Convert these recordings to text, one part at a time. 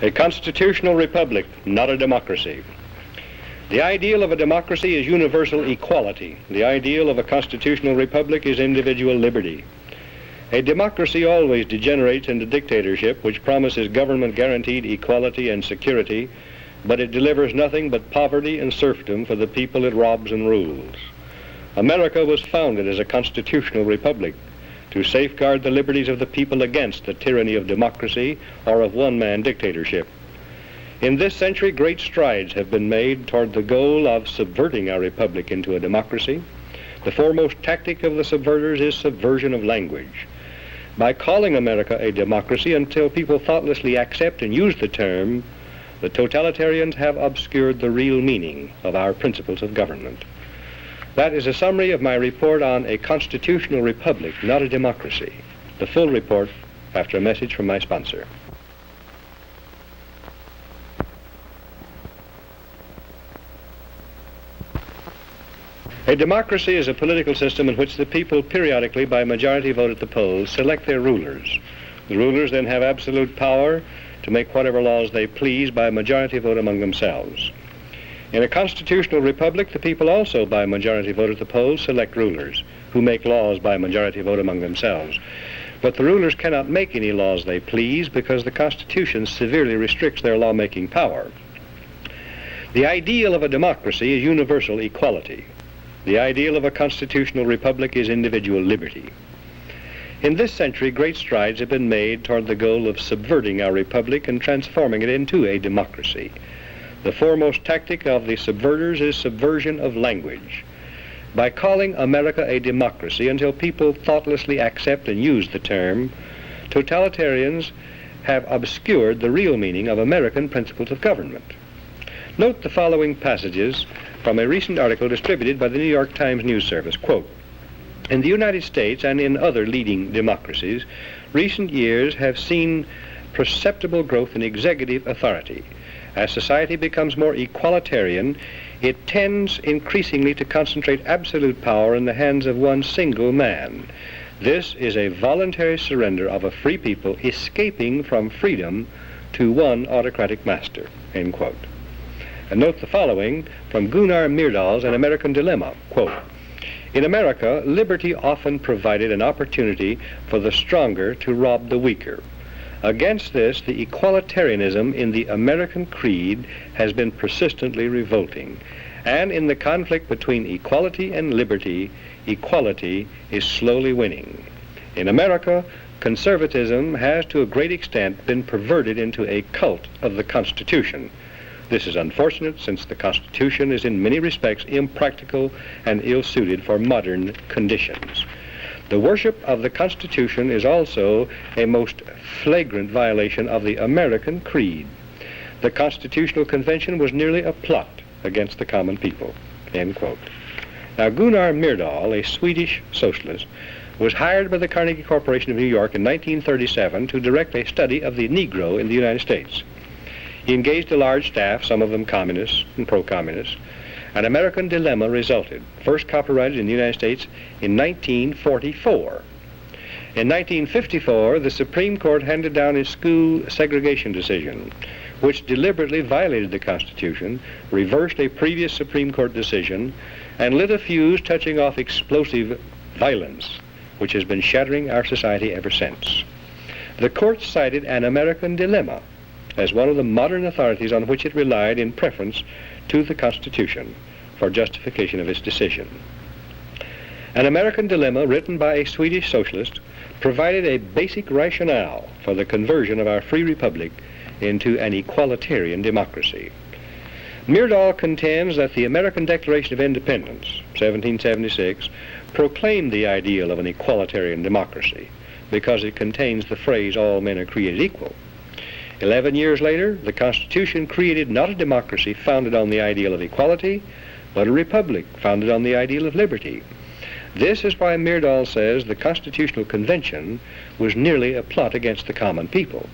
A constitutional republic, not a democracy. The ideal of a democracy is universal equality. The ideal of a constitutional republic is individual liberty. A democracy always degenerates into dictatorship, which promises government-guaranteed equality and security, but it delivers nothing but poverty and serfdom for the people it robs and rules. America was founded as a constitutional republic to safeguard the liberties of the people against the tyranny of democracy or of one-man dictatorship. In this century, great strides have been made toward the goal of subverting our republic into a democracy. The foremost tactic of the subverters is subversion of language. By calling America a democracy until people thoughtlessly accept and use the term, the totalitarians have obscured the real meaning of our principles of government. That is a summary of my report on a constitutional republic, not a democracy. The full report after a message from my sponsor. A democracy is a political system in which the people periodically, by majority vote at the polls, select their rulers. The rulers then have absolute power to make whatever laws they please by majority vote among themselves. In a constitutional republic, the people also, by majority vote at the polls, select rulers, who make laws by majority vote among themselves. But the rulers cannot make any laws they please because the Constitution severely restricts their lawmaking power. The ideal of a democracy is universal equality. The ideal of a constitutional republic is individual liberty. In this century, great strides have been made toward the goal of subverting our republic and transforming it into a democracy. The foremost tactic of the subverters is subversion of language. By calling America a democracy until people thoughtlessly accept and use the term, totalitarians have obscured the real meaning of American principles of government. Note the following passages from a recent article distributed by the New York Times News Service. Quote, "In the United States and in other leading democracies, recent years have seen perceptible growth in executive authority. As society becomes more equalitarian, it tends increasingly to concentrate absolute power in the hands of one single man. This is a voluntary surrender of a free people escaping from freedom to one autocratic master." End quote. And note the following from Gunnar Myrdal's An American Dilemma. Quote, "In America, liberty often provided an opportunity for the stronger to rob the weaker. Against this, the equalitarianism in the American creed has been persistently revolting. And in the conflict between equality and liberty, equality is slowly winning. In America, conservatism has to a great extent been perverted into a cult of the Constitution. This is unfortunate, since the Constitution is in many respects impractical and ill-suited for modern conditions. The worship of the Constitution is also a most flagrant violation of the American creed. The Constitutional Convention was nearly a plot against the common people." End quote. Now, Gunnar Myrdal, a Swedish socialist, was hired by the Carnegie Corporation of New York in 1937 to direct a study of the Negro in the United States. He engaged a large staff, some of them communists and pro-communists. An American Dilemma resulted, first copyrighted in the United States in 1944. In 1954, the Supreme Court handed down a school segregation decision, which deliberately violated the Constitution, reversed a previous Supreme Court decision, and lit a fuse touching off explosive violence, which has been shattering our society ever since. The court cited An American Dilemma as one of the modern authorities on which it relied in preference to the Constitution for justification of its decision. An American Dilemma, written by a Swedish socialist, provided a basic rationale for the conversion of our free republic into an equalitarian democracy. Myrdal contends that the American Declaration of Independence, 1776, proclaimed the ideal of an equalitarian democracy because it contains the phrase, "all men are created equal." 11 years later, the Constitution created not a democracy founded on the ideal of equality, but a republic founded on the ideal of liberty. This is why Myrdal says the Constitutional Convention was nearly a plot against the common people.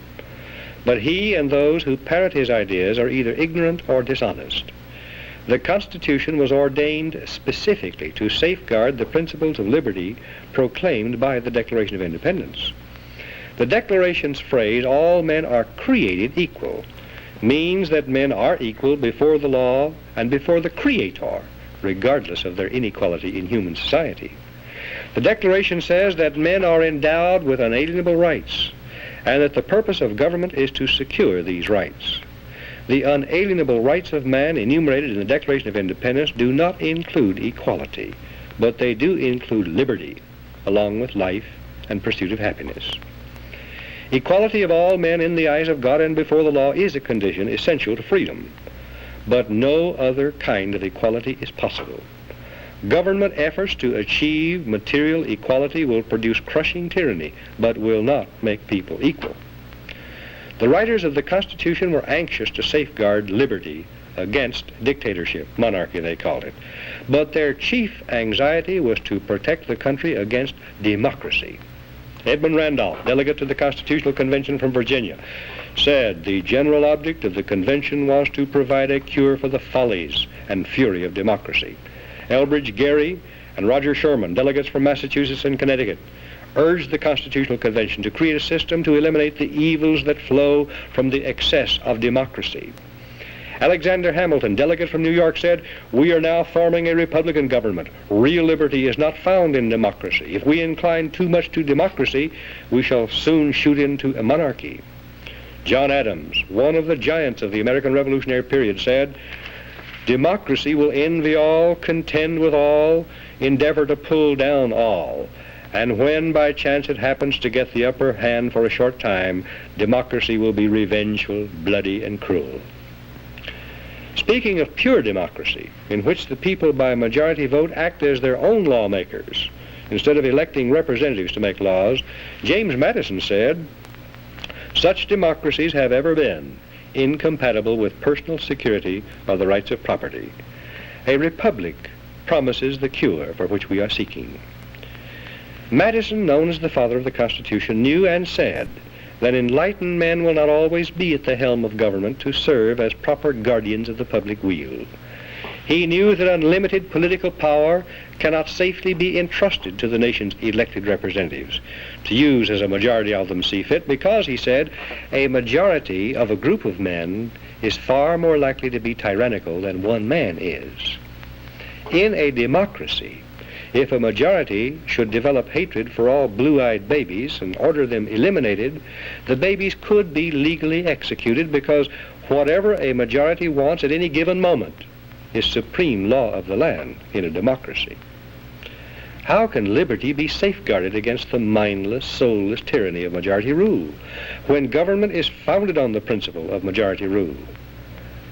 But he and those who parrot his ideas are either ignorant or dishonest. The Constitution was ordained specifically to safeguard the principles of liberty proclaimed by the Declaration of Independence. The Declaration's phrase, "all men are created equal," means that men are equal before the law and before the Creator, regardless of their inequality in human society. The Declaration says that men are endowed with unalienable rights, and that the purpose of government is to secure these rights. The unalienable rights of man enumerated in the Declaration of Independence do not include equality, but they do include liberty, along with life and pursuit of happiness. Equality of all men in the eyes of God and before the law is a condition essential to freedom, but no other kind of equality is possible. Government efforts to achieve material equality will produce crushing tyranny, but will not make people equal. The writers of the Constitution were anxious to safeguard liberty against dictatorship, monarchy they called it, but their chief anxiety was to protect the country against democracy. Edmund Randolph, delegate to the Constitutional Convention from Virginia, said the general object of the convention was to provide a cure for the follies and fury of democracy. Elbridge Gerry and Roger Sherman, delegates from Massachusetts and Connecticut, urged the Constitutional Convention to create a system to eliminate the evils that flow from the excess of democracy. Alexander Hamilton, delegate from New York, said, "We are now forming a Republican government. Real liberty is not found in democracy. If we incline too much to democracy, we shall soon shoot into a monarchy." John Adams, one of the giants of the American Revolutionary period, said, "Democracy will envy all, contend with all, endeavor to pull down all. And when by chance it happens to get the upper hand for a short time, democracy will be revengeful, bloody, and cruel." Speaking of pure democracy, in which the people by majority vote act as their own lawmakers, instead of electing representatives to make laws, James Madison said, "Such democracies have ever been incompatible with personal security or the rights of property. A republic promises the cure for which we are seeking." Madison, known as the father of the Constitution, knew and said that enlightened men will not always be at the helm of government to serve as proper guardians of the public weal. He knew that unlimited political power cannot safely be entrusted to the nation's elected representatives, to use as a majority of them see fit, because, he said, a majority of a group of men is far more likely to be tyrannical than one man is. In a democracy, if a majority should develop hatred for all blue-eyed babies and order them eliminated, the babies could be legally executed, because whatever a majority wants at any given moment is supreme law of the land in a democracy. How can liberty be safeguarded against the mindless, soulless tyranny of majority rule when government is founded on the principle of majority rule?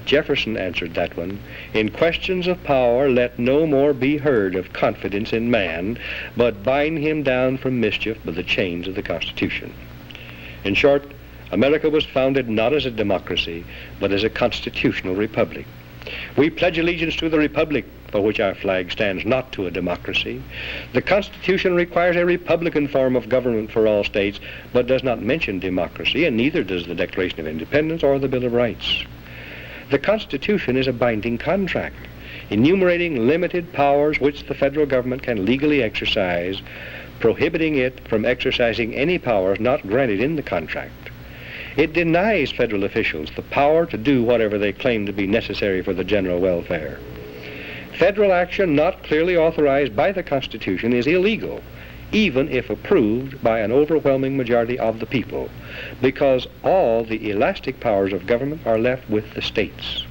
Jefferson answered that one, "In questions of power, let no more be heard of confidence in man, but bind him down from mischief by the chains of the Constitution." In short, America was founded not as a democracy, but as a constitutional republic. We pledge allegiance to the republic, for which our flag stands, not to a democracy. The Constitution requires a republican form of government for all states, but does not mention democracy, and neither does the Declaration of Independence or the Bill of Rights. The Constitution is a binding contract, enumerating limited powers which the federal government can legally exercise, prohibiting it from exercising any powers not granted in the contract. It denies federal officials the power to do whatever they claim to be necessary for the general welfare. Federal action not clearly authorized by the Constitution is illegal, even if approved by an overwhelming majority of the people, because all the elastic powers of government are left with the states.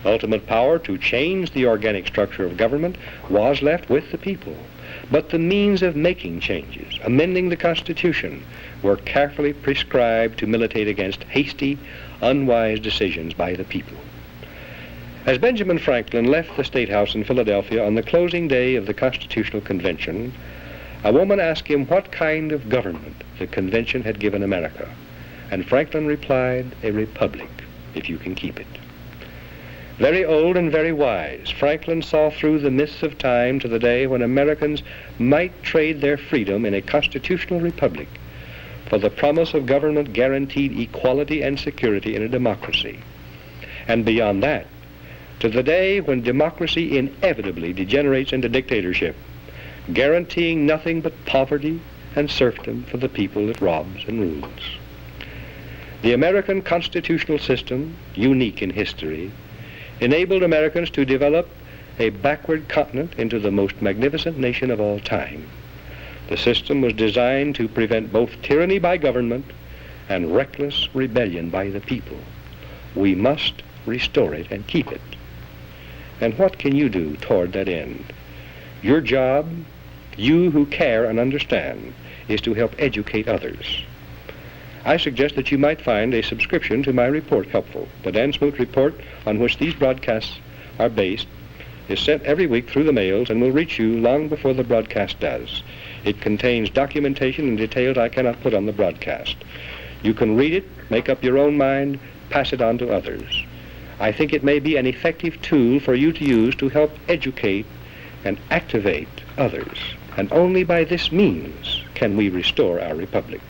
Ultimate power to change the organic structure of government was left with the people, but the means of making changes, amending the Constitution, were carefully prescribed to militate against hasty, unwise decisions by the people. As Benjamin Franklin left the State House in Philadelphia on the closing day of the Constitutional Convention, a woman asked him what kind of government the convention had given America, and Franklin replied, "A republic, if you can keep it." Very old and very wise, Franklin saw through the mists of time to the day when Americans might trade their freedom in a constitutional republic for the promise of government guaranteed equality and security in a democracy. And beyond that, to the day when democracy inevitably degenerates into dictatorship, guaranteeing nothing but poverty and serfdom for the people it robs and rules. The American constitutional system, unique in history, enabled Americans to develop a backward continent into the most magnificent nation of all time. The system was designed to prevent both tyranny by government and reckless rebellion by the people. We must restore it and keep it. And what can you do toward that end? Your job, you who care and understand, is to help educate others. I suggest that you might find a subscription to my report helpful. The Dan Smoot report, on which these broadcasts are based, is sent every week through the mails and will reach you long before the broadcast does. It contains documentation and details I cannot put on the broadcast. You can read it, make up your own mind, pass it on to others. I think it may be an effective tool for you to use to help educate and activate others. And only by this means can we restore our republic.